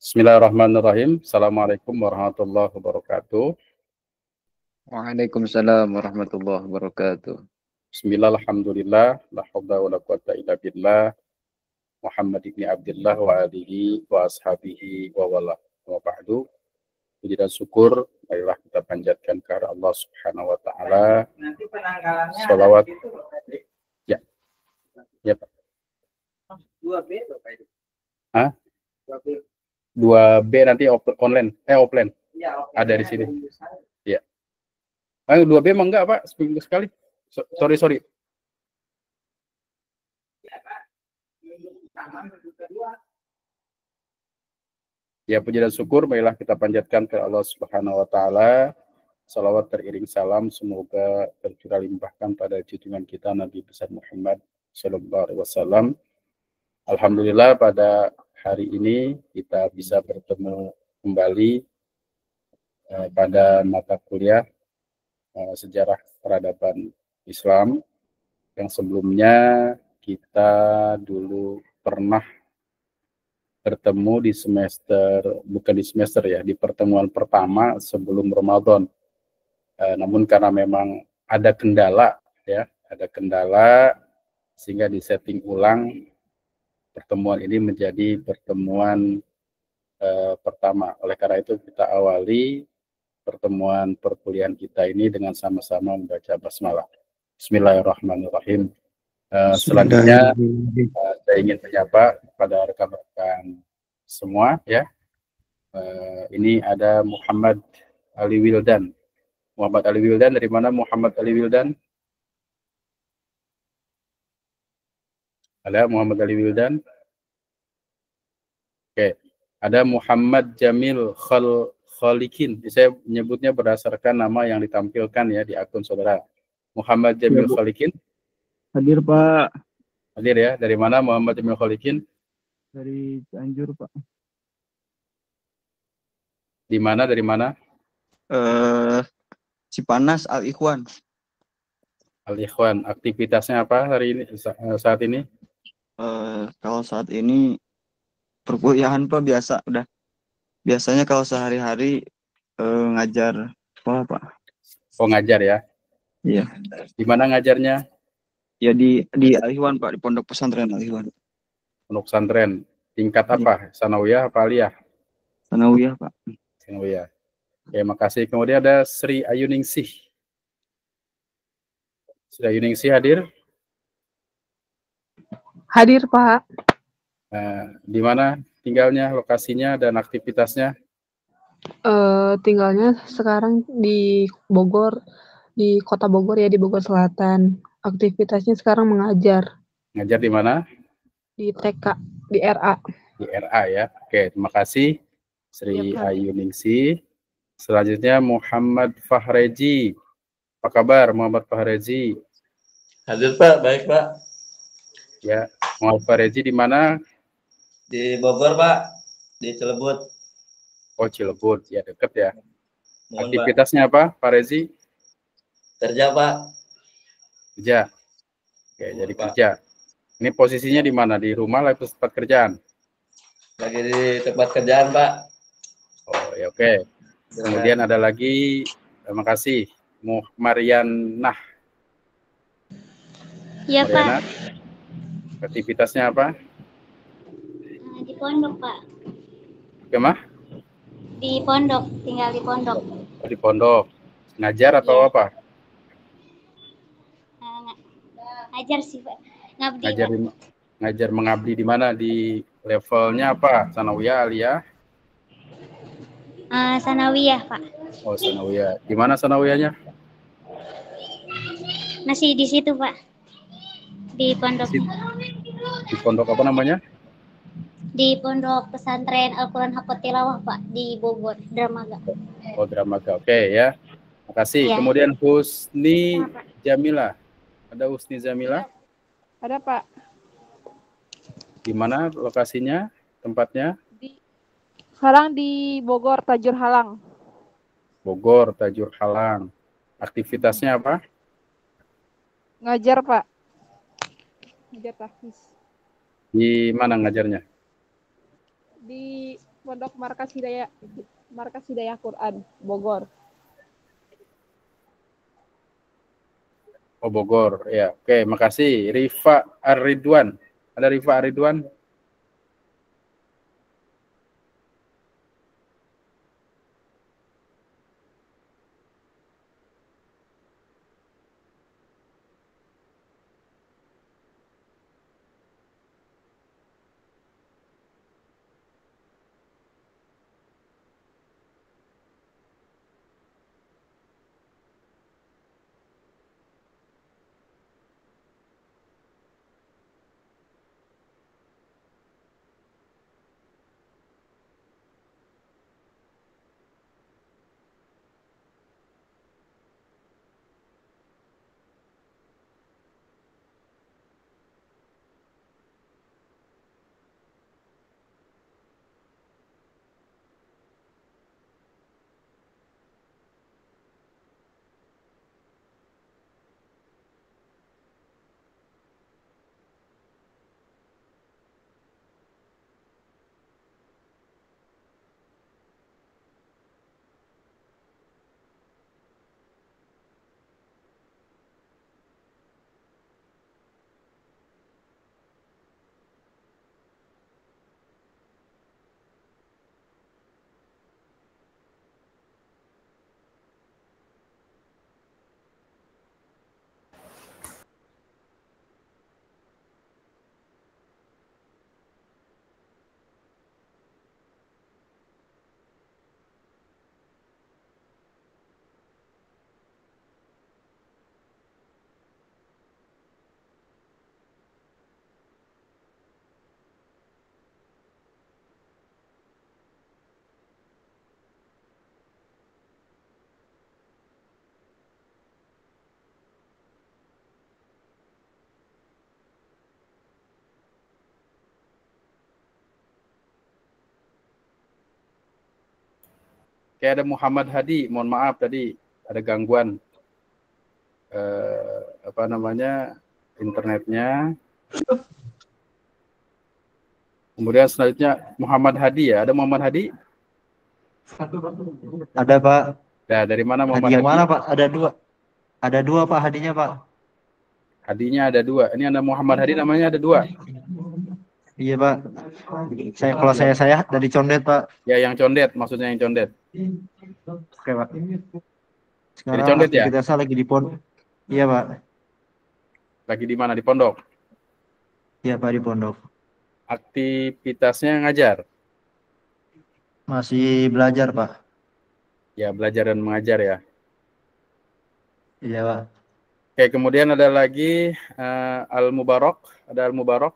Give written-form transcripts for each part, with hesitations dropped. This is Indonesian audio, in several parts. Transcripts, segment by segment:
Bismillahirrahmanirrahim. Assalamualaikum warahmatullahi wabarakatuh. Waalaikumsalam warahmatullahi wabarakatuh. Bismillah, alhamdulillah, la haula wa la quwata illa billah, Muhammad ibn Abdullah wa alihi wa ashabihi wa wala wa ba'du. Puji dan syukur marilah kita panjatkan kepada Allah Subhanahu wa taala. Shalawat. Ya. Ya, Pak. 2B atau Pak itu? Hah? 2B nanti offline. Ya, ada di sini. Ya. 2B emang enggak, Pak? Seminggu sekali. Sorry. Ya, puji dan syukur marilah kita panjatkan ke Allah Subhanahu wa taala. Salawat teriring salam semoga tercurah limpahkan pada junjungan kita Nabi besar Muhammad sallallahu alaihi wasallam. Alhamdulillah pada hari ini kita bisa bertemu kembali pada mata kuliah sejarah peradaban Islam yang sebelumnya kita dulu pernah bertemu di pertemuan pertama sebelum Ramadan. Namun karena memang ada kendala sehingga disetting ulang pertemuan ini menjadi pertemuan pertama. Oleh karena itu kita awali pertemuan perkuliahan kita ini dengan sama-sama membaca basmalah. Bismillahirrahmanirrahim. Selanjutnya saya ingin menyapa kepada rekan-rekan semua ya. Ini ada Muhammad Ali Wildan. Muhammad Ali Wildan dari mana Muhammad Ali Wildan? Ada Muhammad Ali Wildan? Oke. Ada Muhammad Jamil Khalikin. Saya menyebutnya berdasarkan nama yang ditampilkan ya di akun saudara. Muhammad Jamil Khalikin. Hadir, Pak. Hadir ya. Dari mana Muhammad Jamil Khalikin? Dari Cianjur, Pak. Di mana? Dari mana? Cipanas Al-Ikhwan. Al-Ikhwan. Aktivitasnya apa hari ini saat ini? Kalau saat ini perkuliahan Pak biasa udah. Biasanya kalau sehari-hari ngajar sekolah Pak. Oh, ngajar ya? Iya. Di mana ngajarnya? Ya di Al-Ikhwan Pak, di Pondok Pesantren Al-Ikhwan. Pondok pesantren. Tingkat apa? Sanawiyah apa aliyah? Sanawiyah Pak. Sanawiyah. Oke, makasih. Kemudian ada Sri Ayuningsih. Sri Ayuningsih hadir? Hadir, Pak. Di mana tinggalnya, lokasinya, dan aktivitasnya? Tinggalnya sekarang di Bogor, di Kota Bogor ya, di Bogor Selatan. Aktivitasnya sekarang mengajar. Ngajar di mana? Di TK, di RA. Di RA ya. Oke, terima kasih Sri Ayuningsih. Selanjutnya Muhammad Fahreji. Apa kabar Muhammad Fahreji? Hadir Pak, baik Pak. Ya, Muhammad Fahreji di mana? Di Bogor Pak, di Cilebut. Oh, Cilebut, ya deket ya. Mohon, aktivitasnya Pak. Apa Pak Rezi? Kerja Pak. Kerja. Oke, mohon, jadi Pak. Kerja. Ini posisinya di mana? Di rumah atau tempat kerjaan? Lagi di tempat kerjaan Pak. Oh ya, oke. Kemudian ada lagi, terima kasih, Marianah. Iya Mariana, Pak. Aktivitasnya apa? Di pondok Pak. Gimana? Di pondok, tinggal di pondok. Di pondok. Ngajar atau ya. apa? Ngajar sih Pak. Ngabdi. Ngajar mengabdi di mana? Di levelnya apa? Sanawiyah, aliyah? Sanawiyah Pak. Oh, sanawiyah. Di mana sanawiyahnya? Masih di situ Pak. Di pondok. Di pondok apa namanya? Di Pondok Pesantren Al-Quran Hakot Tilawah Pak, di Bogor, Dramaga. Oh, Dramaga. Oke ya. Makasih. Ya. Kemudian Husni Jamila. Ada Husni Jamila? Ada Pak. Di mana lokasinya? Tempatnya? Sekarang di Bogor, Tajur Halang. Bogor, Tajur Halang. Aktivitasnya apa? Ngajar Pak. Ngajar tahfiz. Di mana ngajarnya? Di Pondok Markas Hidayah Quran Bogor. Oh, Bogor. Ya, oke, makasih. Rifa Ar-Ridwan. Ada Rifa Ar-Ridwan? Kayak ada Muhammad Hadi, mohon maaf tadi ada gangguan apa namanya internetnya. Kemudian selanjutnya Muhammad Hadi ya, ada Muhammad Hadi? Ada Pak. Ya, dari mana Muhammad Hadi yang Hadi? mana Pak? Ada dua Pak hadinya Pak. Hadinya ada 2. Ini ada Muhammad Hadi namanya ada 2. Iya Pak. Kalau saya dari Condet Pak. Ya, yang condet, maksudnya yang condet. Oke Pak. Jadi Sekarang condet ya? aktivitasnya lagi di pondok. Iya Pak. Lagi di mana? Di pondok? Iya Pak, di pondok. Aktivitasnya ngajar? Masih belajar Pak. Ya, belajar dan mengajar ya. Iya Pak. Oke, kemudian ada lagi Al-Mubarak. Ada Al-Mubarak.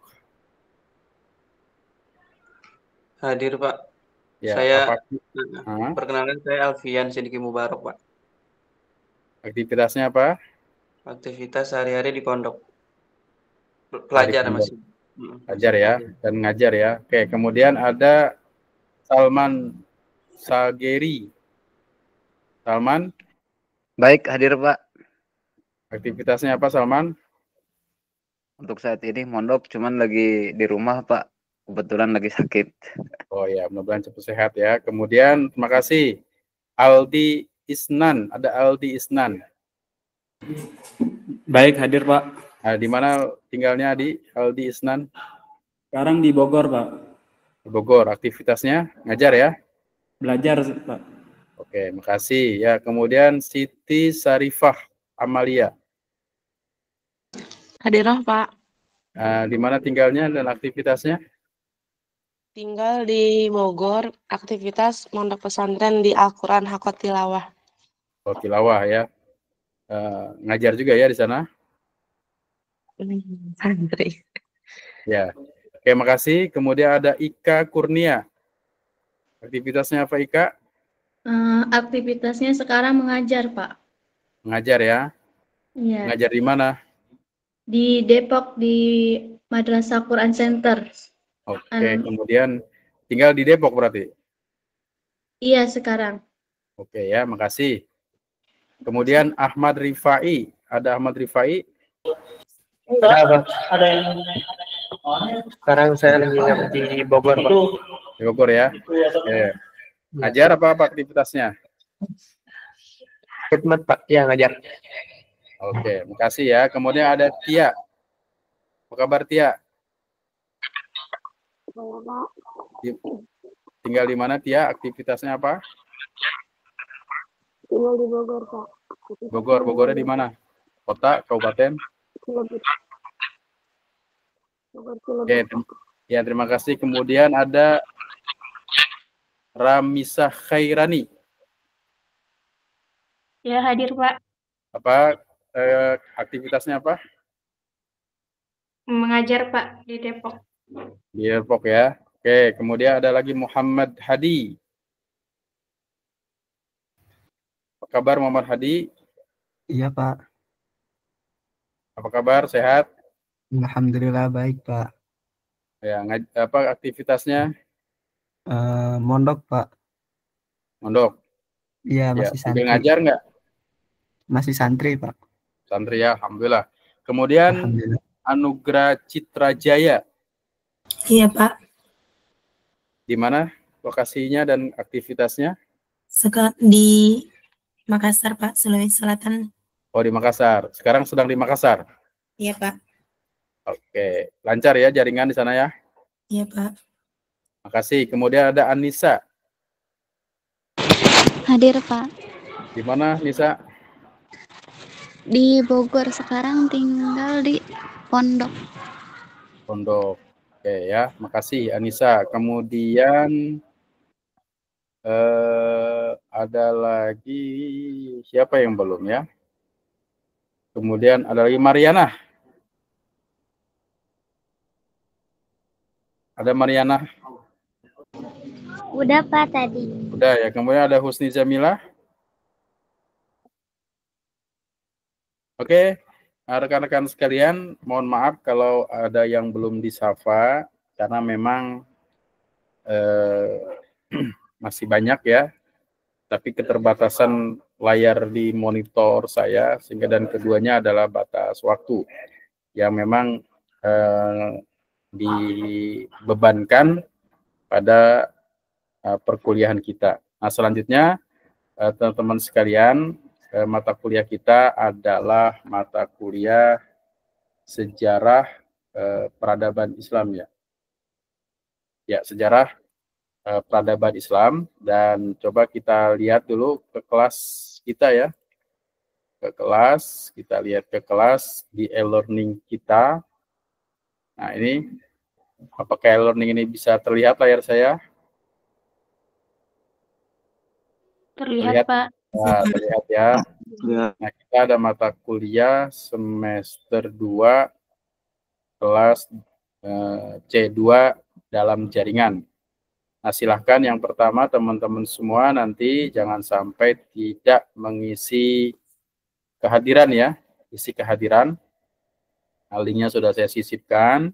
Hadir Pak. Ya, Saya perkenalkan saya Alfian Sidiki Mubarak Pak. Aktivitasnya apa? Aktivitas sehari-hari di pondok. Pelajar masih. Belajar ya, dan ngajar ya. Oke, kemudian ada Salman Sageri. Salman? Baik, hadir Pak. Aktivitasnya apa Salman? Untuk saat ini mondok, cuman lagi di rumah Pak. Kebetulan lagi sakit. Oh ya, mudah-mudahan cepat sehat ya. Kemudian terima kasih Aldi Isnan. Ada Aldi Isnan. Baik, hadir Pak. Nah, di mana tinggalnya Aldi Isnan? Sekarang di Bogor Pak. Di Bogor. Aktivitasnya ngajar ya? Belajar Pak. Oke, makasih ya. Kemudian Siti Sarifah Amalia. Hadirah Pak. Di mana tinggalnya dan aktivitasnya? Tinggal di Bogor, aktivitas mondok pesantren di Al-Quran Hakot Tilawah. Oh, Tilawah ya. Ngajar juga ya di sana? Santri. Ya. Oke, makasih. Kemudian ada Ika Kurnia. Aktivitasnya apa Ika? Aktivitasnya sekarang mengajar Pak. Mengajar ya? Iya. Ngajar di mana? Di Depok di Madrasah Quran Center. Oke, kemudian tinggal di Depok berarti? Iya, sekarang. Oke ya, makasih. Kemudian Ahmad Rifai. Ada Ahmad Rifai? Ada yang sekarang saya lagi di Bogor Pak. Di Bogor ya. Oke. Ngajar apa aktivitasnya? Khidmat Pak, ya ngajar. Oke, makasih ya. Kemudian ada Tia. Apa kabar Tia? Tinggal di mana Tia? Aktivitasnya apa? Tinggal di Bogor, Pak. Bogor. Bogornya di mana? Kota, kabupaten? Cilebut. Bogor, Oke, Cilebut. ya terima kasih. Kemudian ada Ramisa Khairani. Ya, hadir, Pak. Apa aktivitasnya apa? Mengajar, Pak, di Depok. Di Depok ya. Oke, kemudian ada lagi Muhammad Hadi. Apa kabar Muhammad Hadi? Iya, Pak. Apa kabar? Sehat? Alhamdulillah baik, Pak. Ya, apa aktivitasnya? Mondok, Pak. Mondok. Iya, Ya, masih sambil santri. ngajar nggak? Masih santri, Pak. Santri ya, alhamdulillah. Kemudian Alhamdulillah. Anugrah Citra Jaya. Iya, Pak. Di mana lokasinya dan aktivitasnya? Di Makassar, Pak, Sulawesi Selatan. Oh, di Makassar. Sekarang sedang di Makassar. Iya, Pak. Oke, lancar ya jaringan di sana ya. Iya, Pak. Makasih. Kemudian ada Anissa. Hadir, Pak. Di mana, Nisa? Di Bogor, sekarang tinggal di Pondok. Pondok. Oke ya, makasih Anissa. Kemudian ada lagi siapa yang belum ya? Kemudian ada lagi Mariana. Ada Mariana? Udah, Pak, tadi. Udah ya. Kemudian ada Husni Jamila. Oke, rekan-rekan sekalian, mohon maaf kalau ada yang belum disapa karena memang masih banyak ya. Tapi keterbatasan layar di monitor saya sehingga dan keduanya adalah batas waktu yang memang dibebankan pada perkuliahan kita. Nah, selanjutnya teman-teman sekalian, mata kuliah kita adalah mata kuliah sejarah peradaban Islam ya. Ya, sejarah peradaban Islam, dan coba kita lihat dulu ke kelas kita ya. Ke kelas, kita lihat ke kelas di e-learning kita. Nah, ini apakah e-learning ini bisa terlihat layar saya? Terlihat, Pak. Nah, terlihat ya. Nah, kita ada mata kuliah semester 2 kelas C2 dalam jaringan. Nah, silahkan yang pertama teman-teman semua nanti jangan sampai tidak mengisi kehadiran ya. Isi kehadiran. Nah, linknya sudah saya sisipkan.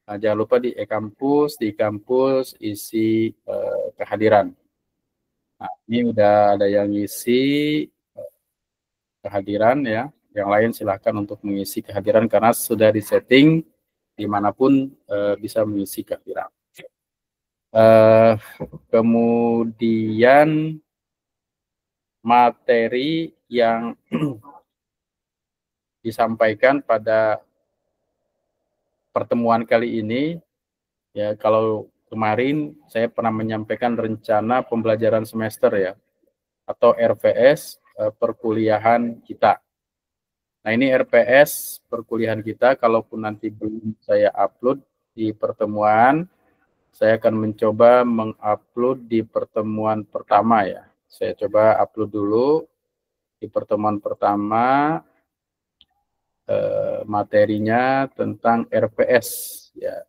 Nah, jangan lupa di e-kampus, di kampus isi kehadiran. Nah, ini udah ada yang ngisi kehadiran ya. Yang lain silahkan untuk mengisi kehadiran karena sudah disetting dimanapun bisa mengisi kehadiran. Kemudian materi yang disampaikan pada pertemuan kali ini ya, kalau kemarin saya pernah menyampaikan rencana pembelajaran semester ya, atau RPS perkuliahan kita. Nah, ini RPS perkuliahan kita, kalaupun nanti belum saya upload di pertemuan, saya akan mencoba mengupload di pertemuan pertama ya. Saya coba upload dulu di pertemuan pertama materinya tentang RPS ya.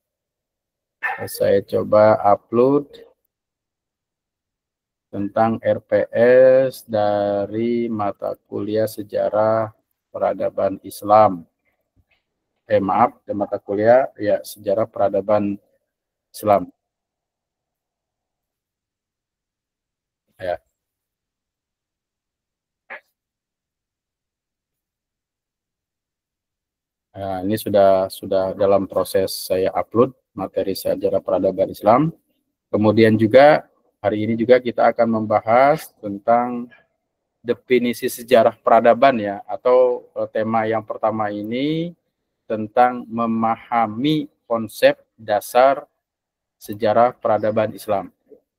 Saya coba upload tentang RPS dari mata kuliah sejarah peradaban Islam. Maaf, dari mata kuliah ya sejarah peradaban Islam. Ya. Nah, ini sudah dalam proses saya upload materi sejarah peradaban Islam. Kemudian juga hari ini juga kita akan membahas tentang definisi sejarah peradaban ya, atau tema yang pertama ini tentang memahami konsep dasar sejarah peradaban Islam.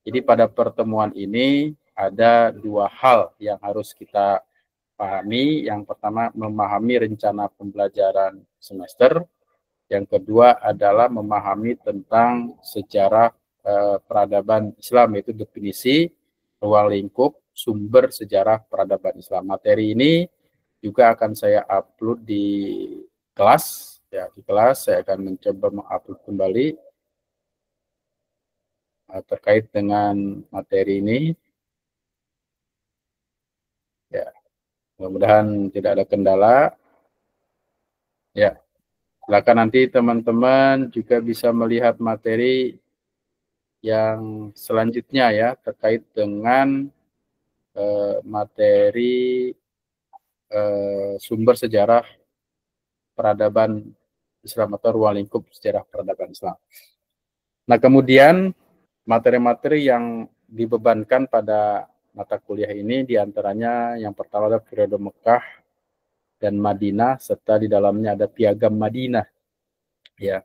Jadi pada pertemuan ini ada dua hal yang harus kita pahami. Yang pertama memahami rencana pembelajaran semester. Yang kedua adalah memahami tentang sejarah peradaban Islam, yaitu definisi, ruang lingkup, sumber sejarah peradaban Islam. Materi ini juga akan saya upload di kelas. Ya, di kelas saya akan mencoba mengupload kembali terkait dengan materi ini. Ya, mudah-mudahan tidak ada kendala. Ya, silakan nanti teman-teman juga bisa melihat materi yang selanjutnya ya, terkait dengan materi sumber sejarah peradaban Islam atau ruang lingkup sejarah peradaban Islam. Nah, kemudian materi-materi yang dibebankan pada mata kuliah ini diantaranya yang pertama adalah periode Mekah dan Madinah, serta di dalamnya ada piagam Madinah. Ya,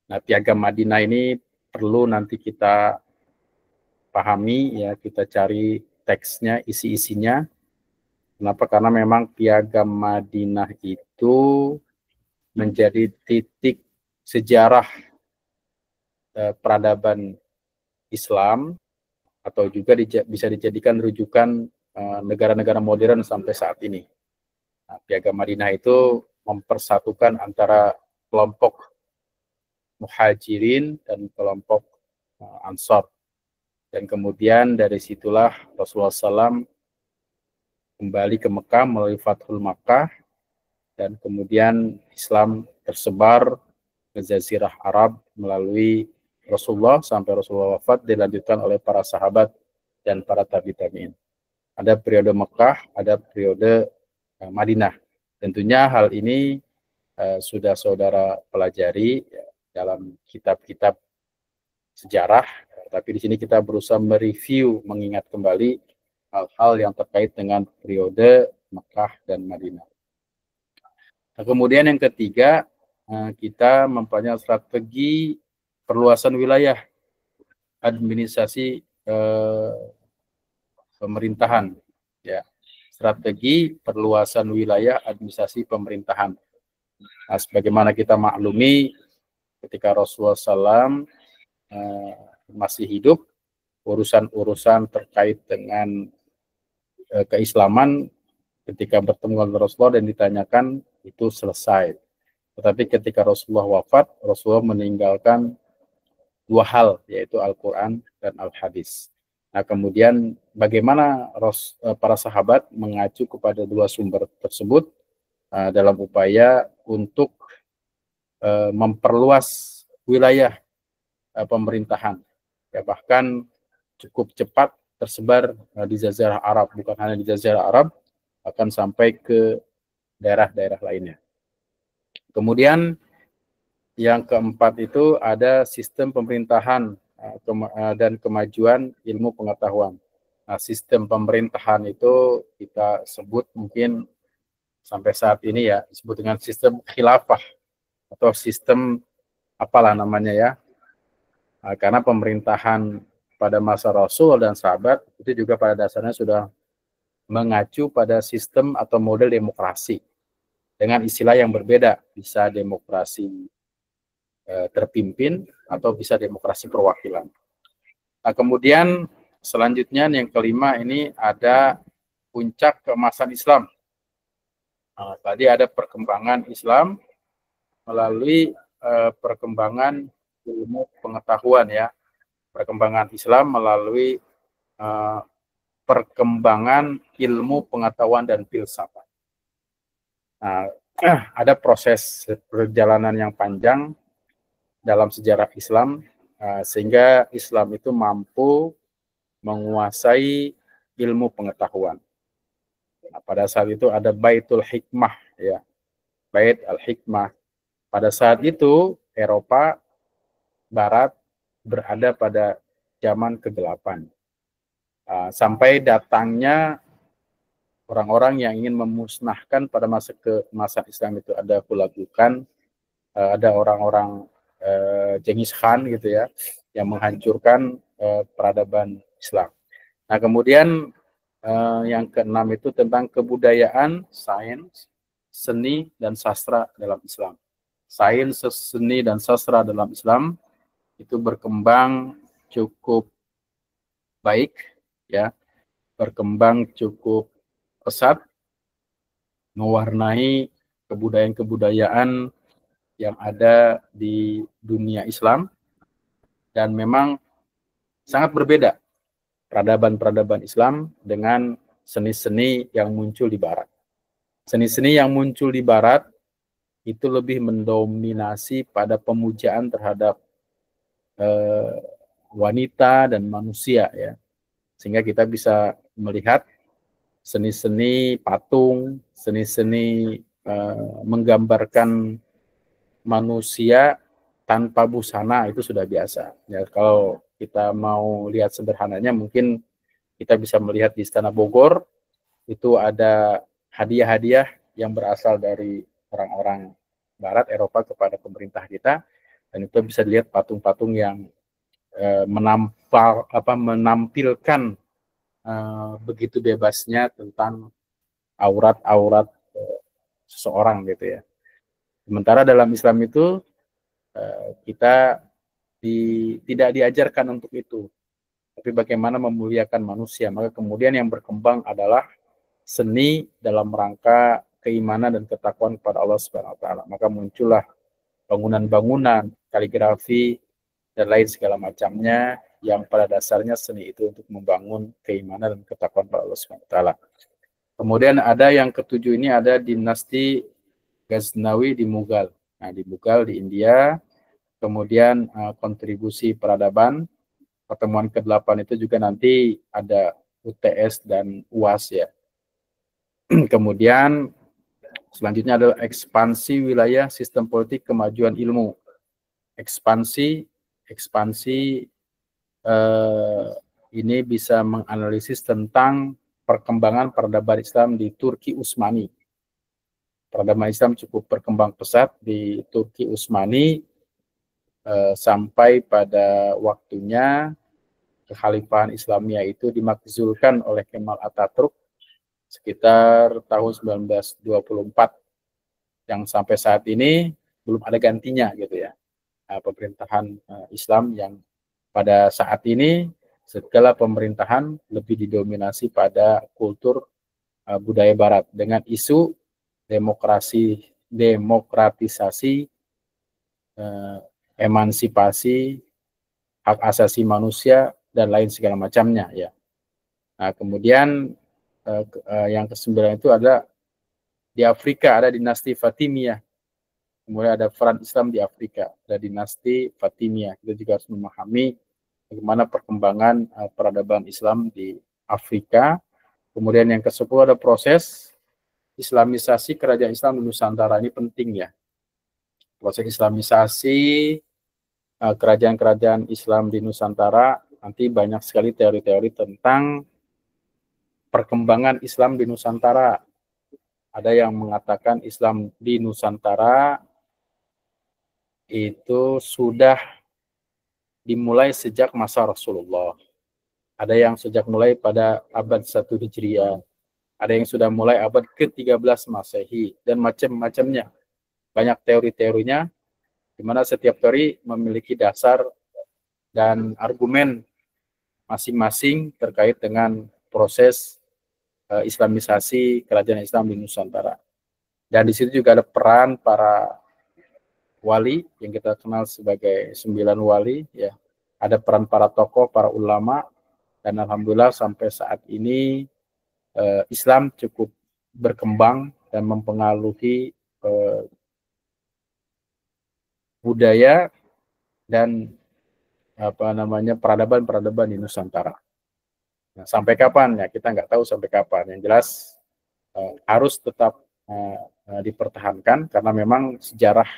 nah piagam Madinah ini perlu nanti kita pahami ya, kita cari teksnya, isi-isinya. Kenapa? Karena memang piagam Madinah itu menjadi titik sejarah peradaban Islam, atau juga bisa dijadikan rujukan negara-negara modern sampai saat ini. Nah, piagam Madinah itu mempersatukan antara kelompok Muhajirin dan kelompok Ansor. Dan kemudian dari situlah Rasulullah SAW kembali ke Mekah melalui Fathul Makkah, dan kemudian Islam tersebar ke Jazirah Arab melalui Rasulullah sampai Rasulullah wafat, dilanjutkan oleh para sahabat dan para tabi'in. Ada periode Mekah, ada periode Madinah. Tentunya hal ini sudah saudara pelajari ya, dalam kitab-kitab sejarah, tapi di sini kita berusaha mereview, mengingat kembali hal-hal yang terkait dengan periode Mekah dan Madinah. Nah, kemudian yang ketiga, kita mempelajari strategi perluasan wilayah administrasi pemerintahan, ya, strategi perluasan wilayah administrasi pemerintahan. Nah, sebagaimana kita maklumi, ketika Rasulullah SAW masih hidup, urusan-urusan terkait dengan keislaman ketika bertemu dengan Rasulullah dan ditanyakan itu selesai. Tetapi ketika Rasulullah wafat, Rasulullah meninggalkan dua hal, yaitu Al-Quran dan Al-Hadis. Nah, kemudian bagaimana para sahabat mengacu kepada dua sumber tersebut dalam upaya untuk memperluas wilayah pemerintahan. Ya, bahkan cukup cepat tersebar di Jazirah Arab, bukan hanya di Jazirah Arab, akan sampai ke daerah-daerah lainnya. Kemudian yang keempat itu ada sistem pemerintahan dan kemajuan ilmu pengetahuan. Nah, sistem pemerintahan itu kita sebut mungkin sampai saat ini ya disebut dengan sistem khilafah atau sistem apalah namanya ya. Nah, karena pemerintahan pada masa Rasul dan sahabat itu juga pada dasarnya sudah mengacu pada sistem atau model demokrasi dengan istilah yang berbeda, bisa demokrasi terpimpin atau bisa demokrasi perwakilan. Nah, kemudian selanjutnya yang kelima ini ada puncak keemasan Islam. Nah, tadi ada perkembangan Islam melalui perkembangan ilmu pengetahuan ya, perkembangan Islam melalui perkembangan ilmu pengetahuan dan filsafat. Nah, ada proses perjalanan yang panjang dalam sejarah Islam sehingga Islam itu mampu menguasai ilmu pengetahuan. Nah, pada saat itu ada Baitul Hikmah ya, Bait al-Hikmah. Pada saat itu Eropa Barat berada pada zaman kegelapan. Sampai datangnya orang-orang yang ingin memusnahkan pada masa Islam itu. Ada Hulagukan, ada orang-orang Genghis Khan gitu ya, yang menghancurkan peradaban Islam. Nah kemudian yang keenam itu tentang kebudayaan, sains, seni, dan sastra dalam Islam. Sains, seni, dan sastra dalam Islam itu berkembang cukup baik, ya, berkembang cukup pesat, mewarnai kebudayaan-kebudayaan yang ada di dunia Islam, dan memang sangat berbeda peradaban-peradaban Islam dengan seni-seni yang muncul di Barat. Seni-seni yang muncul di Barat itu lebih mendominasi pada pemujaan terhadap wanita dan manusia, ya, sehingga kita bisa melihat seni-seni patung, seni-seni menggambarkan manusia tanpa busana itu sudah biasa. Ya, kalau kita mau lihat sederhananya, mungkin kita bisa melihat di Istana Bogor itu ada hadiah-hadiah yang berasal dari orang-orang Barat Eropa kepada pemerintah kita, dan itu bisa dilihat patung-patung yang menampilkan begitu bebasnya tentang aurat-aurat seseorang gitu ya. Sementara dalam Islam itu kita tidak diajarkan untuk itu, tapi bagaimana memuliakan manusia. Maka kemudian yang berkembang adalah seni dalam rangka keimanan dan ketakwaan kepada Allah Subhanahu wa taala. Maka muncullah bangunan-bangunan, kaligrafi, dan lain segala macamnya yang pada dasarnya seni itu untuk membangun keimanan dan ketakwaan kepada Allah Subhanahu wa taala. Kemudian ada yang ketujuh, ini ada dinasti Ghaznawi di Mughal. Nah, di Mughal di India. Kemudian kontribusi peradaban. Pertemuan ke-8 itu juga nanti ada UTS dan UAS ya. Kemudian selanjutnya adalah ekspansi wilayah sistem politik kemajuan ilmu. Ekspansi ini bisa menganalisis tentang perkembangan peradaban Islam di Turki Utsmani. Peradaban Islam cukup berkembang pesat di Turki Utsmani sampai pada waktunya kekhalifahan Islamiyah itu dimakzulkan oleh Kemal Atatürk sekitar tahun 1924, yang sampai saat ini belum ada gantinya gitu ya. Pemerintahan Islam yang pada saat ini segala pemerintahan lebih didominasi pada kultur budaya Barat dengan isu demokratisasi, emansipasi, hak asasi manusia, dan lain segala macamnya ya. Nah, kemudian yang ke-9 itu ada di Afrika, ada dinasti Fatimiyah. Kemudian ada peran Islam di Afrika, ada dinasti Fatimiyah. Kita juga harus memahami bagaimana perkembangan peradaban Islam di Afrika. Kemudian yang ke-10 ada proses Islamisasi kerajaan Islam di Nusantara. Ini penting ya. Proses Islamisasi kerajaan-kerajaan Islam di Nusantara, nanti banyak sekali teori-teori tentang perkembangan Islam di Nusantara. Ada yang mengatakan Islam di Nusantara itu sudah dimulai sejak masa Rasulullah. Ada yang sejak mulai pada abad 1 Hijriah. Ada yang sudah mulai abad ke-13 Masehi, dan macam-macamnya. Banyak teori-teorinya, di mana setiap teori memiliki dasar dan argumen masing-masing terkait dengan proses Islamisasi kerajaan Islam di Nusantara. Dan di situ juga ada peran para wali yang kita kenal sebagai 9 wali ya. Ada peran para tokoh, para ulama, dan alhamdulillah sampai saat ini Islam cukup berkembang dan mempengaruhi budaya dan peradaban di Nusantara. Nah, sampai kapan ya kita nggak tahu sampai kapan. Yang jelas harus tetap dipertahankan karena memang sejarah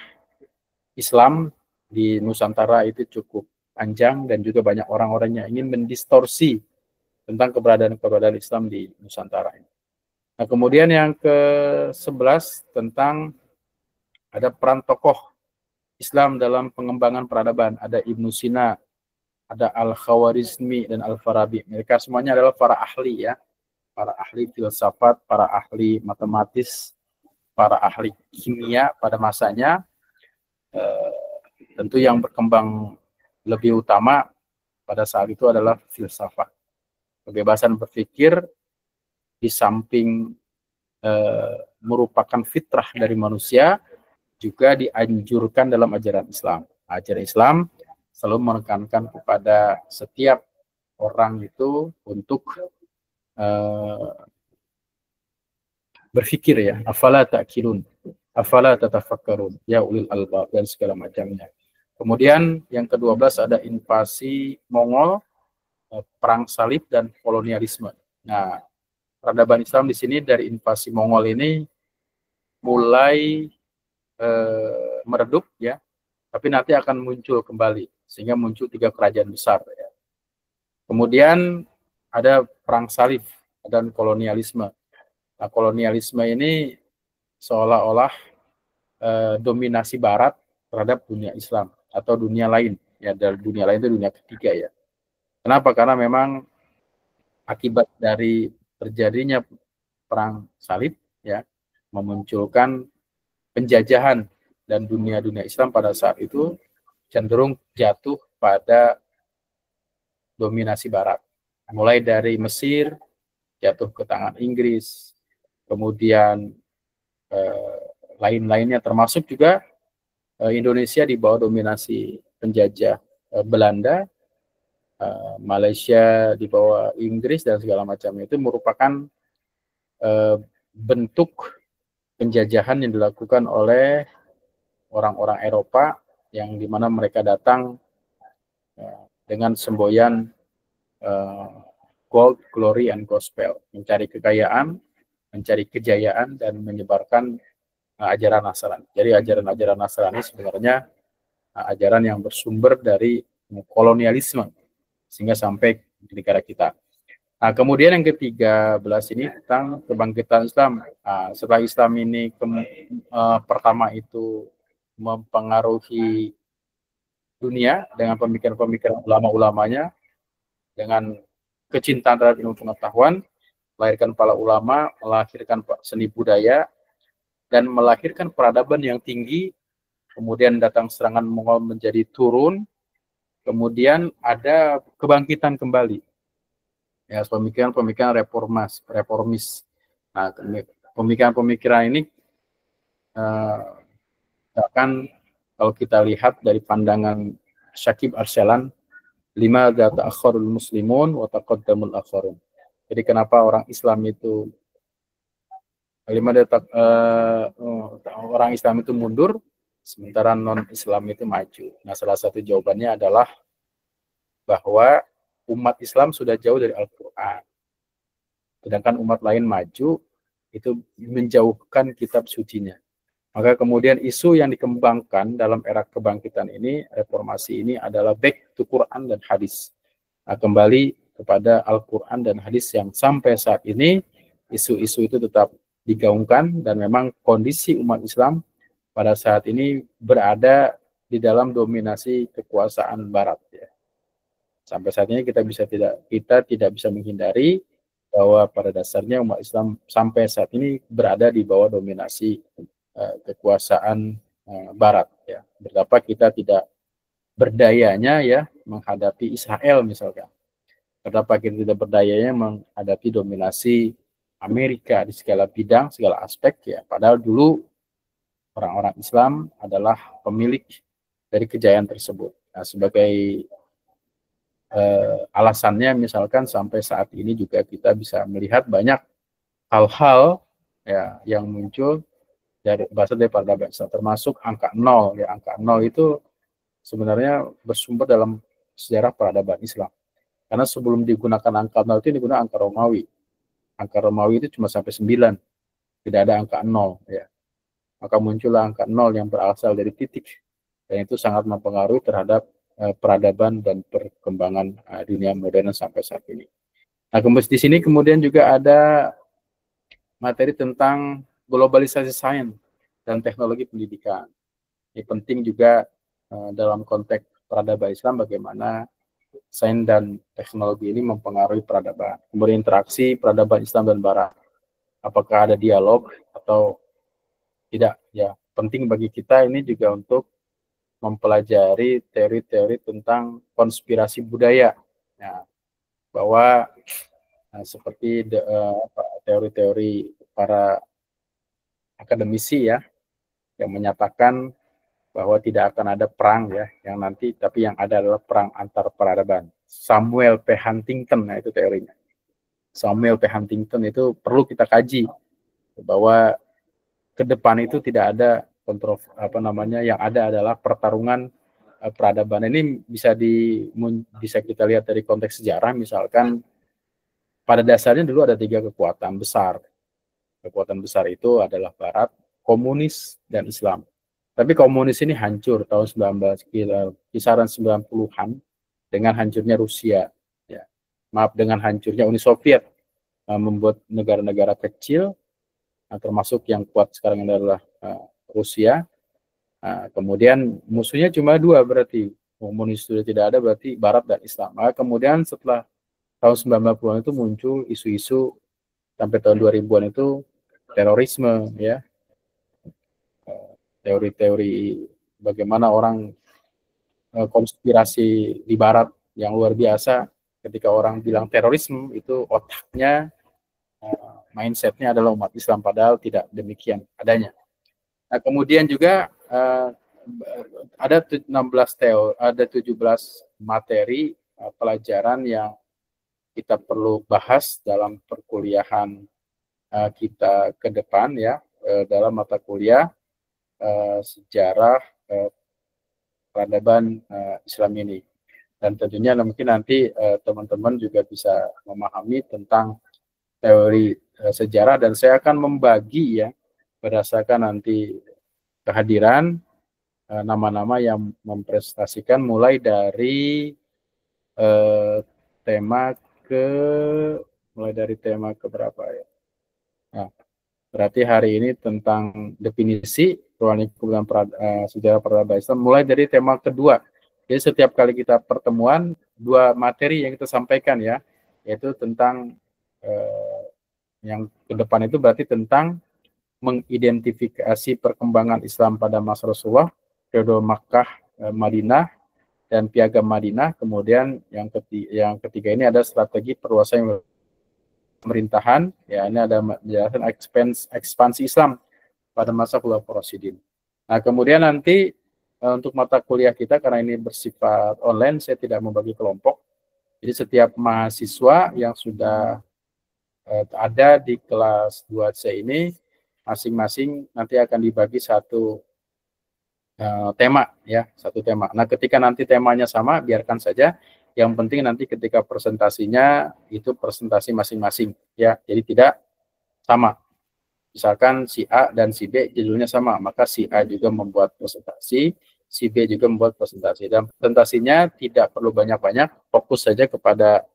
Islam di Nusantara itu cukup panjang dan juga banyak orang-orang yang ingin mendistorsi tentang keberadaan Islam di Nusantara ini. Nah, kemudian yang ke-11 tentang ada peran tokoh Islam dalam pengembangan peradaban. Ada Ibnu Sina, ada Al-Khawarizmi dan Al-Farabi. Mereka semuanya adalah para ahli ya. Para ahli filsafat, para ahli matematis, para ahli kimia pada masanya. Tentu yang berkembang lebih utama pada saat itu adalah filsafat. Kebebasan berpikir di samping merupakan fitrah dari manusia, juga dianjurkan dalam ajaran Islam. Ajaran Islam selalu menekankan kepada setiap orang itu untuk berpikir ya, afala ta'qilun, afala tatafakkarun, ya ulil albab dan segala macamnya. Kemudian yang ke-12 ada invasi Mongol, perang salib dan kolonialisme. Nah, peradaban Islam di sini dari invasi Mongol ini mulai meredup ya, tapi nanti akan muncul kembali sehingga muncul 3 kerajaan besar ya. Kemudian ada perang salib dan kolonialisme. Nah, kolonialisme ini seolah-olah dominasi Barat terhadap dunia Islam atau dunia lain ya, dari dunia lain itu dunia ketiga ya. Kenapa? Karena memang akibat dari terjadinya perang salib ya, memunculkan penjajahan dan dunia-dunia Islam pada saat itu cenderung jatuh pada dominasi Barat. Mulai dari Mesir jatuh ke tangan Inggris, kemudian lain-lainnya termasuk juga Indonesia di bawah dominasi penjajah Belanda, Malaysia di bawah Inggris dan segala macam. Itu merupakan bentuk penjajahan yang dilakukan oleh orang-orang Eropa yang dimana mereka datang dengan semboyan gold, glory, and gospel, mencari kekayaan, mencari kejayaan, dan menyebarkan ajaran Nasrani. Jadi ajaran-ajaran Nasrani sebenarnya ajaran yang bersumber dari kolonialisme sehingga sampai di negara kita. Nah, kemudian yang ke-13 ini tentang kebangkitan Islam. Nah, setelah Islam ini pertama itu mempengaruhi dunia dengan pemikiran-pemikiran ulama-ulamanya, dengan kecintaan terhadap ilmu pengetahuan, melahirkan para ulama, melahirkan seni budaya, dan melahirkan peradaban yang tinggi. Kemudian datang serangan Mongol menjadi turun, kemudian ada kebangkitan kembali. Ya, pemikiran-pemikiran reformis. Nah, pemikiran-pemikiran ini akan kalau kita lihat dari pandangan Syakib Arsalan, lima data akharul muslimun wa taqaddamul akharun. Jadi kenapa orang Islam itu orang Islam itu mundur sementara non-Islam itu maju. Nah, salah satu jawabannya adalah bahwa umat Islam sudah jauh dari Al-Quran. Sedangkan umat lain maju, itu menjauhkan kitab sucinya. Maka kemudian isu yang dikembangkan dalam era kebangkitan ini, reformasi ini adalah back to Quran dan hadis. Nah, kembali kepada Al-Quran dan hadis yang sampai saat ini, isu-isu itu tetap digaungkan dan memang kondisi umat Islam pada saat ini berada di dalam dominasi kekuasaan Barat ya. Sampai saat ini kita tidak bisa menghindari bahwa pada dasarnya umat Islam sampai saat ini berada di bawah dominasi kekuasaan Barat ya. Betapa kita tidak berdayanya ya menghadapi Israel misalkan. Betapa kita tidak berdayanya menghadapi dominasi Amerika di segala bidang, segala aspek ya. Padahal dulu orang-orang Islam adalah pemilik dari kejayaan tersebut. Nah, sebagai alasannya misalkan sampai saat ini juga kita bisa melihat banyak hal-hal ya yang muncul berasal dari peradaban Islam, termasuk angka 0 ya. Angka 0 itu sebenarnya bersumber dalam sejarah peradaban Islam, karena sebelum digunakan angka 0 itu digunakan angka Romawi. Angka Romawi itu cuma sampai 9, tidak ada angka 0 ya. Maka muncullah angka 0 yang berasal dari titik, dan itu sangat mempengaruhi terhadap peradaban dan perkembangan dunia modern sampai saat ini. Nah, kemudian di sini kemudian juga ada materi tentang globalisasi sains dan teknologi pendidikan. Ini penting juga dalam konteks peradaban Islam bagaimana sains dan teknologi ini mempengaruhi peradaban. Kemudian interaksi peradaban Islam dan Barat. Apakah ada dialog atau tidak? Ya, penting bagi kita ini juga untuk mempelajari teori-teori tentang konspirasi budaya. Nah, bahwa seperti teori-teori para akademisi ya yang menyatakan bahwa tidak akan ada perang ya yang nanti, tapi yang ada adalah perang antar peradaban. Samuel P. Huntington, nah itu teorinya. Samuel P. Huntington itu perlu kita kaji bahwa ke depan itu tidak ada yang ada adalah pertarungan peradaban. Ini bisa kita lihat dari konteks sejarah, misalkan pada dasarnya dulu ada 3 kekuatan besar. Kekuatan besar itu adalah Barat, komunis, dan Islam. Tapi komunis ini hancur tahun kisaran 90-an dengan hancurnya Rusia. Ya. Dengan hancurnya Uni Soviet, membuat negara-negara kecil, termasuk yang kuat sekarang adalah Rusia. Kemudian musuhnya cuma 2 berarti. Komunis sudah tidak ada, berarti Barat dan Islam. Kemudian setelah tahun 90-an itu muncul isu-isu sampai tahun 2000-an itu terorisme ya. Teori-teori bagaimana orang konspirasi di Barat yang luar biasa. Ketika orang bilang terorisme itu otaknya mindsetnya adalah umat Islam, padahal tidak demikian adanya. Nah, kemudian juga ada 17 materi pelajaran yang kita perlu bahas dalam perkuliahan kita ke depan ya, dalam mata kuliah sejarah peradaban Islam ini. Dan tentunya mungkin nanti teman-teman juga bisa memahami tentang teori sejarah, dan saya akan membagi ya berdasarkan nanti kehadiran nama-nama yang mempresentasikan mulai dari tema ke berapa ya. Nah, berarti hari ini tentang definisi sejarah peradaban Islam mulai dari tema kedua. Jadi setiap kali kita pertemuan 2 materi yang kita sampaikan ya, yaitu tentang yang ke depan itu berarti tentang mengidentifikasi perkembangan Islam pada masa Rasulullah, periode Makkah, Madinah, dan Piagam Madinah. Kemudian yang ketiga ini ada strategi perluasan pemerintahan. Ya, ini ada menjelaskan ekspansi Islam pada masa Khulafaur Rasyidin. Nah, kemudian nanti untuk mata kuliah kita, karena ini bersifat online, saya tidak membagi kelompok. Jadi setiap mahasiswa yang sudah ada di kelas 2C ini, masing-masing nanti akan dibagi satu tema ya, satu tema. Nah, ketika nanti temanya sama, biarkan saja. Yang penting nanti ketika presentasinya itu presentasi masing-masing ya, jadi tidak sama. Misalkan si A dan si B judulnya sama, maka si A juga membuat presentasi, si B juga membuat presentasi. Dan presentasinya tidak perlu banyak-banyak, fokus saja kepada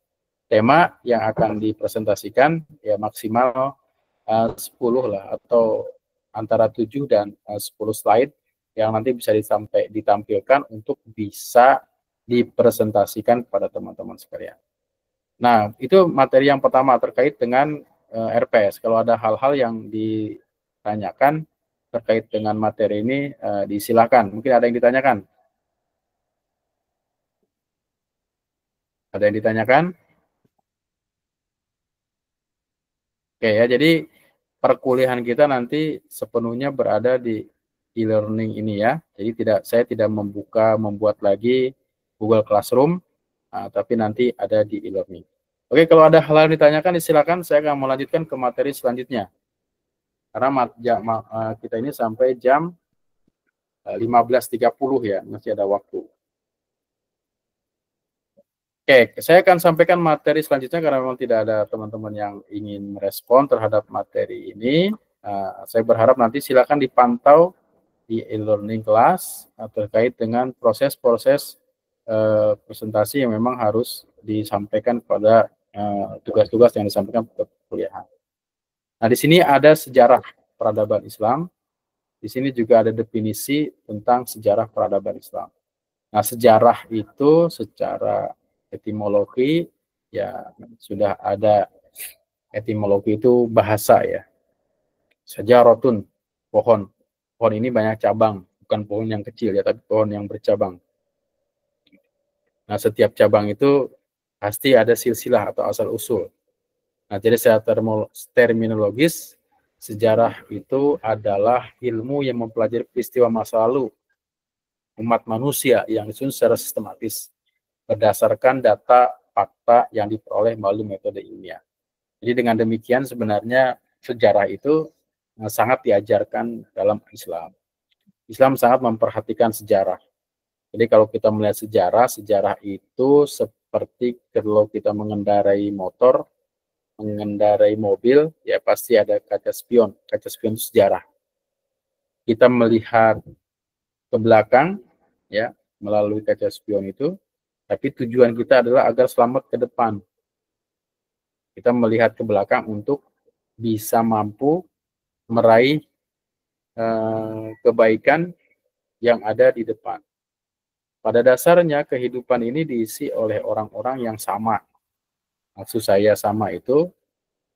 tema yang akan dipresentasikan, ya maksimal 10 lah, atau antara 7 dan 10 slide yang nanti bisa ditampilkan untuk bisa dipresentasikan kepada teman-teman sekalian. Nah, itu materi yang pertama terkait dengan RPS. Kalau ada hal-hal yang ditanyakan terkait dengan materi ini, disilakan. Mungkin ada yang ditanyakan? Ada yang ditanyakan? Oke ya, jadi perkuliahan kita nanti sepenuhnya berada di e-learning ini ya. Jadi saya tidak membuat lagi Google Classroom, tapi nanti ada di e-learning. Oke, kalau ada hal yang ditanyakan, silakan. Saya akan melanjutkan ke materi selanjutnya. Karena kita ini sampai jam 15.30 ya, masih ada waktu. Oke, saya akan sampaikan materi selanjutnya karena memang tidak ada teman-teman yang ingin merespon terhadap materi ini. Saya berharap nanti silakan dipantau di e-learning kelas terkait dengan proses-proses presentasi yang memang harus disampaikan pada tugas-tugas yang disampaikan pada perkuliahan. Nah, di sini ada sejarah peradaban Islam. Di sini juga ada definisi tentang sejarah peradaban Islam. Nah, sejarah itu secara etimologi ya sudah ada. Etimologi itu bahasa ya. Sajarotun, pohon. Pohon ini banyak cabang, bukan pohon yang kecil ya, tapi pohon yang bercabang. Nah, setiap cabang itu pasti ada silsilah atau asal usul. Nah, jadi secara terminologis, sejarah itu adalah ilmu yang mempelajari peristiwa masa lalu umat manusia yang disusun secara sistematis berdasarkan data fakta yang diperoleh melalui metode ilmiah. Jadi dengan demikian sebenarnya sejarah itu sangat diajarkan dalam Islam. Islam sangat memperhatikan sejarah. Jadi kalau kita melihat sejarah, sejarah itu seperti kalau kita mengendarai motor, mengendarai mobil, ya pasti ada kaca spion. Kaca spion itu sejarah. Kita melihat ke belakang, ya melalui kaca spion itu, tapi tujuan kita adalah agar selamat ke depan. Kita melihat ke belakang untuk bisa mampu meraih kebaikan yang ada di depan. Pada dasarnya kehidupan ini diisi oleh orang-orang yang sama. Maksud saya sama itu,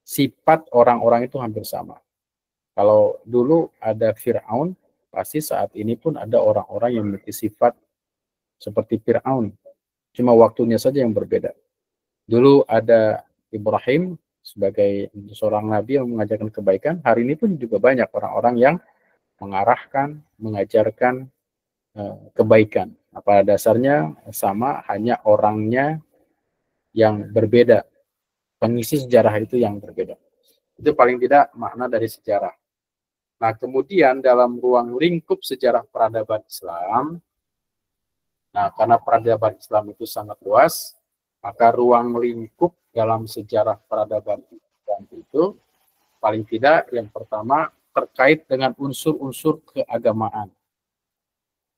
sifat orang-orang itu hampir sama. Kalau dulu ada Fir'aun, pasti saat ini pun ada orang-orang yang memiliki sifat seperti Fir'aun. Cuma waktunya saja yang berbeda. Dulu ada Ibrahim sebagai seorang nabi yang mengajarkan kebaikan. Hari ini pun juga banyak orang-orang yang mengarahkan, mengajarkan kebaikan. Nah, pada dasarnya sama, hanya orangnya yang berbeda. Pengisi sejarah itu yang berbeda. Itu paling tidak makna dari sejarah. Nah, kemudian dalam ruang lingkup sejarah peradaban Islam, nah karena peradaban Islam itu sangat luas, maka ruang lingkup dalam sejarah peradaban Islam itu paling tidak yang pertama terkait dengan unsur-unsur keagamaan.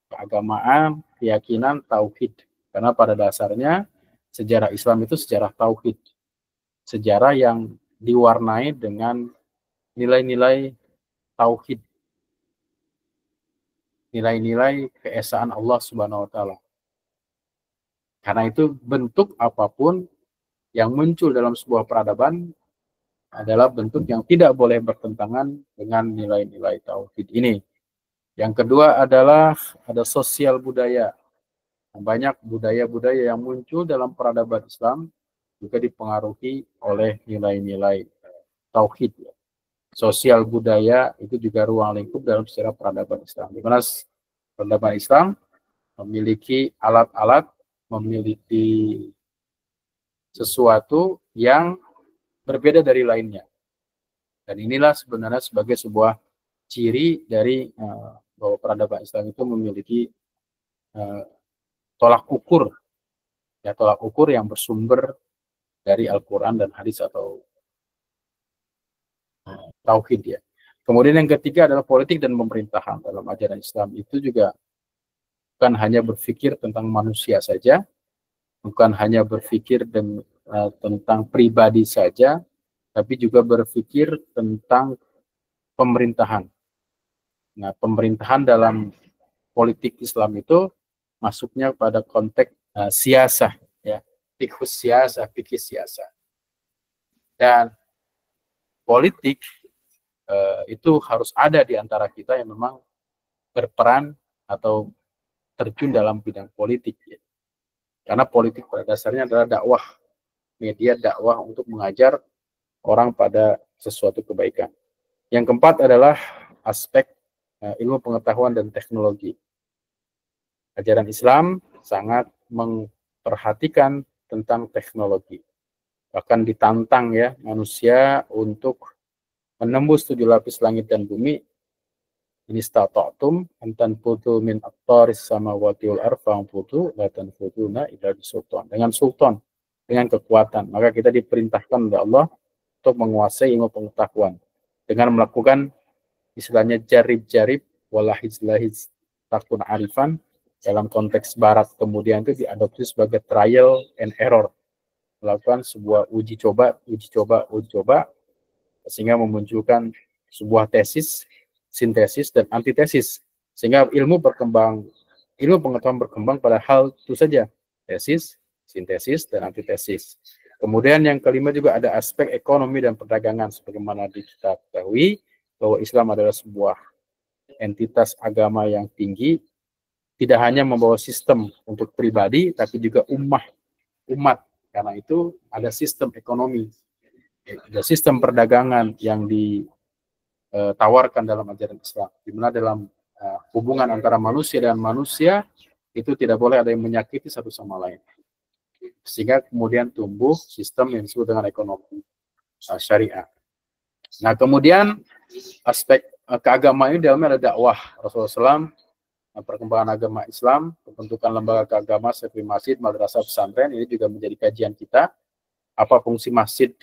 Keagamaan, keyakinan, tauhid. Karena pada dasarnya sejarah Islam itu sejarah tauhid. Sejarah yang diwarnai dengan nilai-nilai tauhid. Nilai-nilai keesaan Allah Subhanahu wa taala. Karena itu bentuk apapun yang muncul dalam sebuah peradaban adalah bentuk yang tidak boleh bertentangan dengan nilai-nilai tauhid ini. Yang kedua adalah ada sosial budaya. Banyak budaya-budaya yang muncul dalam peradaban Islam juga dipengaruhi oleh nilai-nilai tauhid. Sosial budaya itu juga ruang lingkup dalam sejarah peradaban Islam. Di mana peradaban Islam memiliki alat-alat, memiliki sesuatu yang berbeda dari lainnya. Dan inilah sebenarnya sebagai sebuah ciri dari bahwa peradaban Islam itu memiliki tolak ukur. Ya, tolak ukur yang bersumber dari Al-Quran dan hadis atau tauhid ya. Kemudian yang ketiga adalah politik dan pemerintahan. Dalam ajaran Islam itu juga bukan hanya berpikir tentang manusia saja, bukan hanya berpikir tentang pribadi saja, tapi juga berpikir tentang pemerintahan. Nah, pemerintahan dalam politik Islam itu masuknya pada konteks siasah, ya, fikih siasah. Dan politik itu harus ada di antara kita yang memang berperan atau terjun dalam bidang politik. Ya. Karena politik pada dasarnya adalah dakwah, media dakwah untuk mengajar orang pada sesuatu kebaikan. Yang keempat adalah aspek ilmu pengetahuan dan teknologi. Ajaran Islam sangat memperhatikan tentang teknologi. Bahkan ditantang ya manusia untuk menembus 7 lapis langit dan bumi. Ini stata'tum antan putu min aqtaris samawati wal arfa'an putu la tanfuduna illa bisultan. Dengan sultan, dengan kekuatan. Maka kita diperintahkan oleh Allah untuk menguasai ilmu pengetahuan dengan melakukan istilahnya jarib-jarib walahiz-lahiz takun arifan, dalam konteks barat kemudian itu diadopsi sebagai trial and error, melakukan sebuah uji coba sehingga memunculkan sebuah tesis, sintesis dan antitesis, sehingga ilmu pengetahuan berkembang pada hal itu saja, tesis, sintesis dan antitesis. Kemudian yang kelima juga ada aspek ekonomi dan perdagangan, sebagaimana kita ketahui bahwa Islam adalah sebuah entitas agama yang tinggi, tidak hanya membawa sistem untuk pribadi, tapi juga umat. Karena itu ada sistem ekonomi, ada sistem perdagangan yang ditawarkan dalam ajaran Islam, di mana dalam hubungan antara manusia dan manusia itu tidak boleh ada yang menyakiti satu sama lain. Sehingga kemudian tumbuh sistem yang disebut dengan ekonomi syariah. Nah, kemudian aspek keagamaan ini dalamnya ada dakwah Rasulullah SAW, perkembangan agama Islam, pembentukan lembaga keagamaan seperti masjid, madrasah, pesantren. Ini juga menjadi kajian kita. Apa fungsi masjid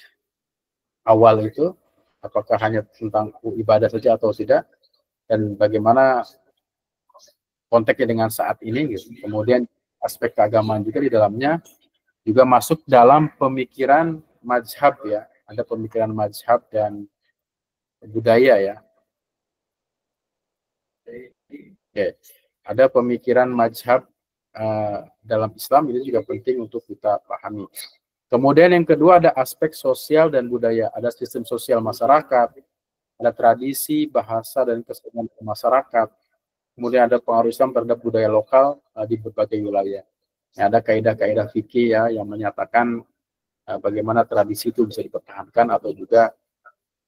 awal itu? Apakah hanya tentang ibadah saja atau tidak? Dan bagaimana konteksnya dengan saat ini? Gitu. Kemudian aspek keagamaan juga di dalamnya juga masuk dalam pemikiran mazhab ya. Ada pemikiran mazhab dan budaya ya. Oke. Ada pemikiran mazhab dalam Islam, ini juga penting untuk kita pahami. Kemudian yang kedua ada aspek sosial dan budaya. Ada sistem sosial masyarakat, ada tradisi, bahasa, dan kesenian masyarakat. Kemudian ada pengaruh Islam terhadap budaya lokal di berbagai wilayah. Ada kaidah-kaidah fikih ya yang menyatakan bagaimana tradisi itu bisa dipertahankan atau juga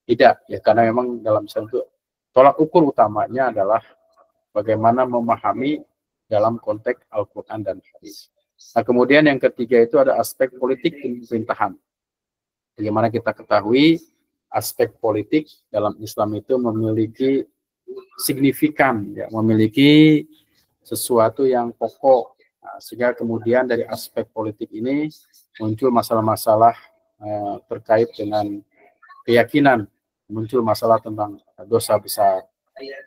tidak. Ya, karena memang dalam Islam itu tolak ukur utamanya adalah bagaimana memahami dalam konteks Al-Quran dan hadis. Nah, kemudian yang ketiga itu ada aspek politik dan pemerintahan. Bagaimana kita ketahui aspek politik dalam Islam itu memiliki signifikan, ya, memiliki sesuatu yang pokok. Nah, sehingga kemudian dari aspek politik ini muncul masalah-masalah terkait dengan keyakinan, muncul masalah tentang dosa besar.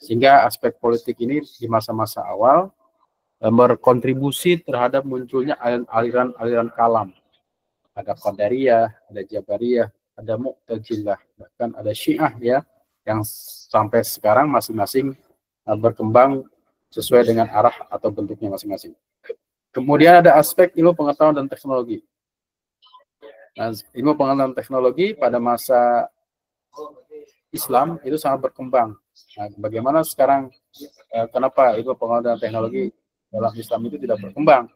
Sehingga aspek politik ini di masa-masa awal berkontribusi terhadap munculnya aliran-aliran kalam. Ada Qadariyah, ada Jabariyah, ada Mu'tazilah, bahkan ada Syiah ya, yang sampai sekarang masing-masing berkembang sesuai dengan arah atau bentuknya masing-masing. Kemudian ada aspek ilmu pengetahuan dan teknologi. Nah, ilmu pengetahuan dan teknologi pada masa Islam itu sangat berkembang. Nah, bagaimana sekarang, kenapa ilmu pengetahuan dan teknologi dalam Islam itu tidak berkembang?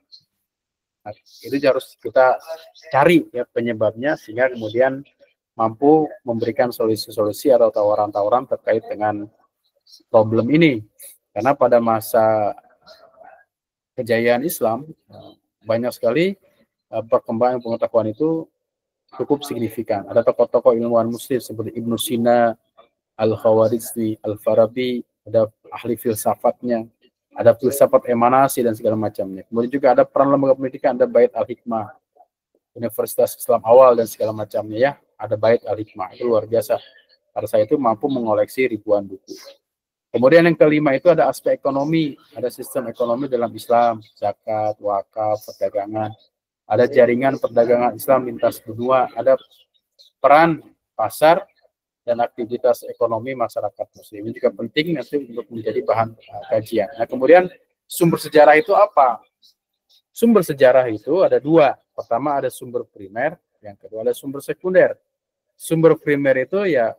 Nah, itu harus kita cari ya penyebabnya, sehingga kemudian mampu memberikan solusi-solusi atau tawaran-tawaran terkait dengan problem ini. Karena pada masa kejayaan Islam, banyak sekali perkembangan pengetahuan itu cukup signifikan. Ada tokoh-tokoh ilmuwan muslim seperti Ibnu Sina, Al-Khawarizmi, Al-Farabi, ada ahli filsafatnya, ada filsafat emanasi dan segala macamnya. Kemudian juga ada peran lembaga pendidikan, ada Bait Al-Hikmah, Universitas Islam Awal dan segala macamnya ya. Ada Bait Al-Hikmah, itu luar biasa. Pada saya itu mampu mengoleksi ribuan buku. Kemudian yang kelima itu ada aspek ekonomi, ada sistem ekonomi dalam Islam, zakat, wakaf, perdagangan, ada jaringan perdagangan Islam lintas benua, ada peran pasar dan aktivitas ekonomi masyarakat muslim. Ini juga penting nanti untuk menjadi bahan kajian. Nah, kemudian sumber sejarah itu apa? Sumber sejarah itu ada dua. Pertama ada sumber primer, yang kedua ada sumber sekunder. Sumber primer itu ya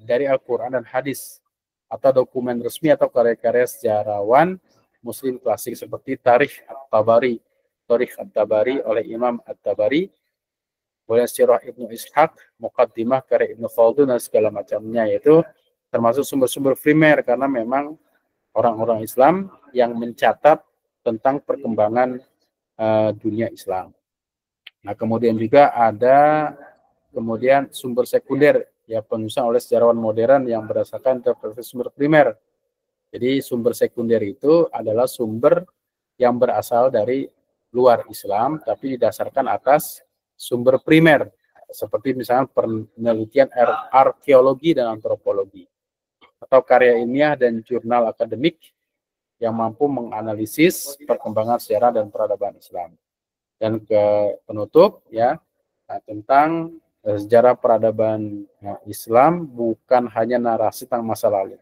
dari Al-Quran dan hadis, atau dokumen resmi atau karya-karya sejarawan muslim klasik seperti Tarikh At-Tabari, Tarikh At-Tabari oleh Imam At-Tabari, kemudian Sirah Ibnu Ishaq, Muqaddimah karya Ibnu Khaldun dan segala macamnya, yaitu termasuk sumber-sumber primer karena memang orang-orang Islam yang mencatat tentang perkembangan dunia Islam. Nah, kemudian juga ada sumber sekunder, ya, penyusunan oleh sejarawan modern yang berdasarkan interpretasi sumber primer. Jadi sumber sekunder itu adalah sumber yang berasal dari luar Islam tapi didasarkan atas sumber primer, seperti misalnya penelitian arkeologi dan antropologi, atau karya ilmiah dan jurnal akademik yang mampu menganalisis perkembangan sejarah dan peradaban Islam. Dan ke penutup ya, tentang sejarah peradaban Islam bukan hanya narasi tentang masa lalu.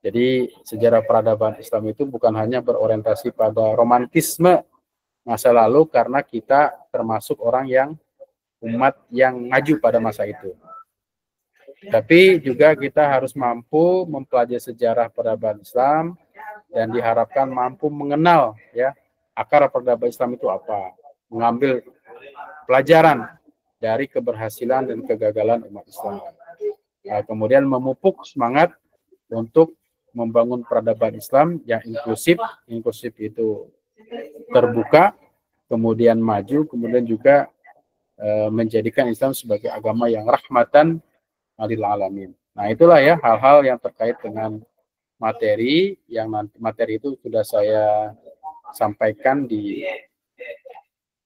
Jadi sejarah peradaban Islam itu bukan hanya berorientasi pada romantisme masa lalu, karena kita termasuk orang yang umat yang maju pada masa itu. Tapi juga kita harus mampu mempelajari sejarah peradaban Islam dan diharapkan mampu mengenal ya akar peradaban Islam itu apa, mengambil pelajaran dari keberhasilan dan kegagalan umat Islam. Kemudian memupuk semangat untuk membangun peradaban Islam yang inklusif. Inklusif itu terbuka, kemudian maju, kemudian juga menjadikan Islam sebagai agama yang rahmatan lil alamin. Nah, itulah ya hal-hal yang terkait dengan materi yang nanti materi itu sudah saya sampaikan di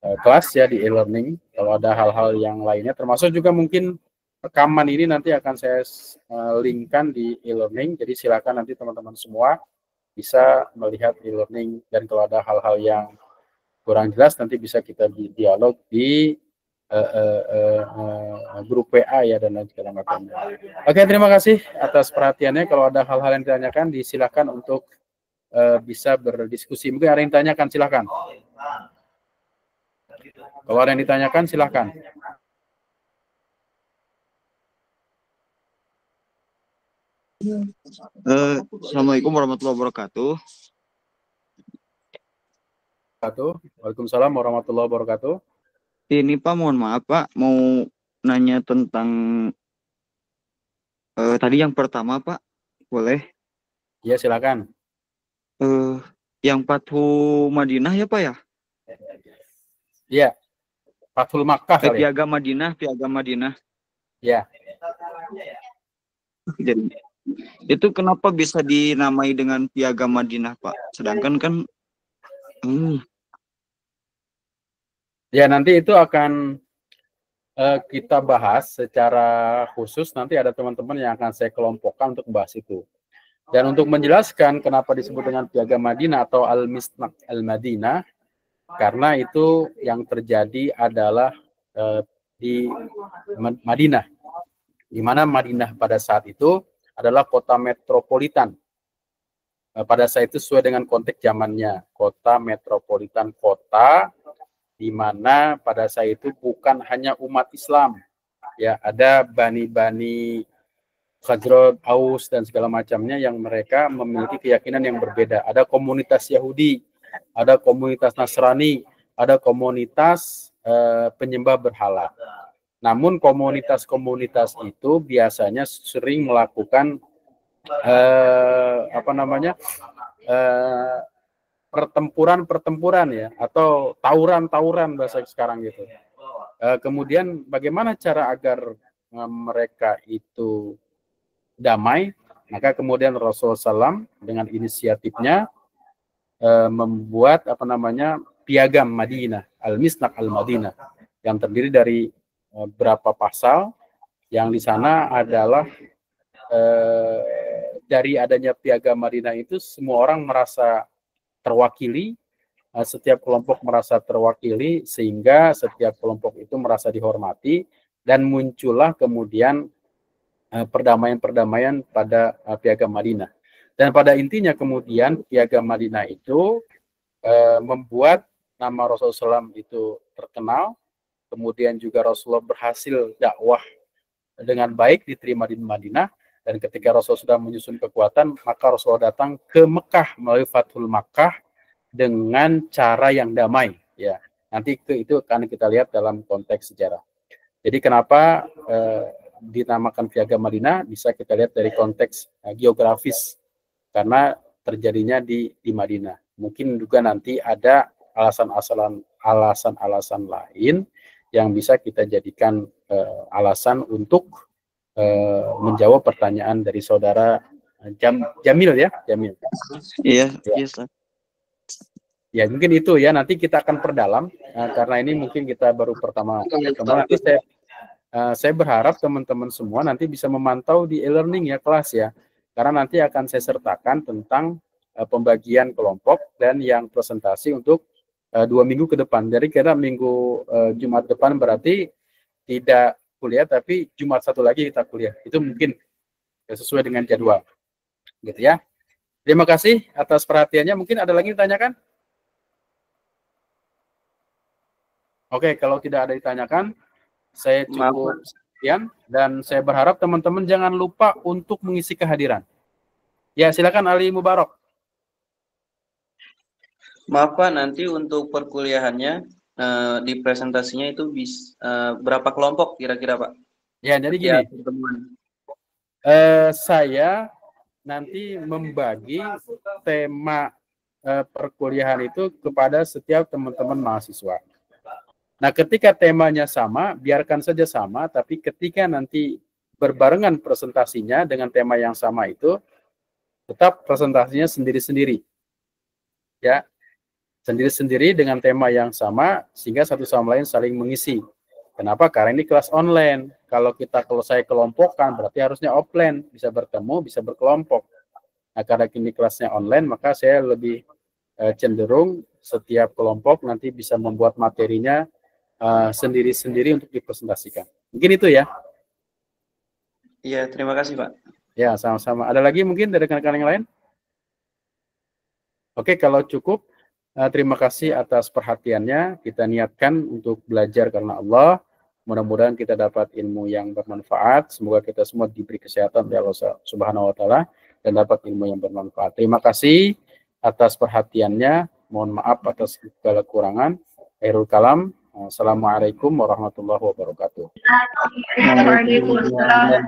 kelas ya, di e-learning. Kalau ada hal-hal yang lainnya, termasuk juga mungkin rekaman ini nanti akan saya linkkan di e-learning. Jadi silakan nanti teman-teman semua bisa melihat e-learning, dan kalau ada hal-hal yang kurang jelas nanti bisa kita dialog di grup WA ya, dan lain segala macamnya. Oke, terima kasih atas perhatiannya. Kalau ada hal-hal yang ditanyakan, disilakan untuk bisa berdiskusi. Mungkin ada yang ditanyakan, silakan. Kalau ada yang ditanyakan, silakan. Assalamualaikum warahmatullahi wabarakatuh. Waalaikumsalam warahmatullahi wabarakatuh. Ini Pak, mohon maaf Pak, mau nanya tentang tadi yang pertama Pak, boleh? Ya, silakan. Yang Fathu Madinah ya Pak ya? Iya, Fathul Makkah kali. Piagam Madinah. Ya. Jadi, itu kenapa bisa dinamai dengan Piagam Madinah Pak? Sedangkan kan ya, nanti itu akan kita bahas secara khusus. Nanti ada teman-teman yang akan saya kelompokkan untuk membahas itu. Dan untuk menjelaskan kenapa disebut dengan Piagam Madinah atau Al-Misnak Al-Madinah, karena itu yang terjadi adalah di Madinah, di mana Madinah pada saat itu adalah kota metropolitan. Pada saat itu sesuai dengan konteks zamannya, kota metropolitan, kota di mana pada saat itu bukan hanya umat Islam, ya, ada bani-bani Khazraj, Aus dan segala macamnya yang mereka memiliki keyakinan yang berbeda. Ada komunitas Yahudi, ada komunitas Nasrani, ada komunitas penyembah berhala. Namun komunitas-komunitas itu biasanya sering melakukan pertempuran ya, atau tawuran bahasa sekarang gitu. Kemudian bagaimana cara agar mereka itu damai? Maka kemudian Rasulullah SAW dengan inisiatifnya membuat Piagam Madinah, Al-Misnak Al-Madinah, yang terdiri dari berapa pasal, yang di sana adalah dari adanya Piagam Madinah itu semua orang merasa terwakili, setiap kelompok merasa terwakili, sehingga setiap kelompok itu merasa dihormati, dan muncullah kemudian perdamaian-perdamaian pada Piagam Madinah. Dan pada intinya kemudian Piagam Madinah itu membuat nama Rasulullah SAW itu terkenal, kemudian juga Rasulullah berhasil dakwah dengan baik, diterima di Madinah. Dan ketika Rasulullah sudah menyusun kekuatan, maka Rasulullah datang ke Mekah melalui Fathul Makkah dengan cara yang damai. Ya, nanti itu akan kita lihat dalam konteks sejarah. Jadi kenapa dinamakan Piagam Madinah, bisa kita lihat dari konteks geografis, karena terjadinya di Madinah. Mungkin juga nanti ada alasan-alasan lain yang bisa kita jadikan alasan untuk menjawab pertanyaan dari saudara Jamil ya, Jamil. Iya, ya. Yes. Ya, mungkin itu ya, nanti kita akan perdalam karena ini mungkin kita baru pertama ketemu. Nanti saya berharap teman-teman semua nanti bisa memantau di e-learning ya, kelas ya. Karena nanti akan saya sertakan tentang pembagian kelompok dan yang presentasi untuk 2 minggu ke depan. Jadi kira minggu Jumat depan berarti tidak kuliah, tapi Jumat satu lagi kita kuliah. Itu mungkin sesuai dengan jadwal. Gitu ya. Terima kasih atas perhatiannya. Mungkin ada lagi yang ditanyakan? Oke, kalau tidak ada ditanyakan, saya cukup sekian dan saya berharap teman-teman jangan lupa untuk mengisi kehadiran. Ya, silakan Ali Mubarak. Maaf Pak, nanti untuk perkuliahannya di presentasinya itu berapa kelompok kira-kira Pak? Ya, jadi gini. Saya nanti membagi tema perkuliahan itu kepada setiap teman-teman mahasiswa. Nah, ketika temanya sama, biarkan saja sama, tapi ketika nanti berbarengan presentasinya dengan tema yang sama itu, tetap presentasinya sendiri-sendiri. Ya, sendiri-sendiri dengan tema yang sama, sehingga satu sama lain saling mengisi. Kenapa? Karena ini kelas online. Kalau saya kelompokkan, berarti harusnya offline, bisa bertemu, bisa berkelompok. Nah, karena ini kelasnya online, maka saya lebih cenderung setiap kelompok nanti bisa membuat materinya sendiri-sendiri untuk dipresentasikan. Mungkin itu ya. Iya, terima kasih Pak. Ya, sama-sama. Ada lagi mungkin dari rekan-rekan yang lain? Oke, kalau cukup, terima kasih atas perhatiannya. Kita niatkan untuk belajar karena Allah. Mudah-mudahan kita dapat ilmu yang bermanfaat. Semoga kita semua diberi kesehatan oleh Allah Subhanahu wa Ta'ala dan dapat ilmu yang bermanfaat. Terima kasih atas perhatiannya. Mohon maaf atas segala kekurangan. Akhirul kalam. Assalamualaikum warahmatullahi wabarakatuh. Waalaikumsalam.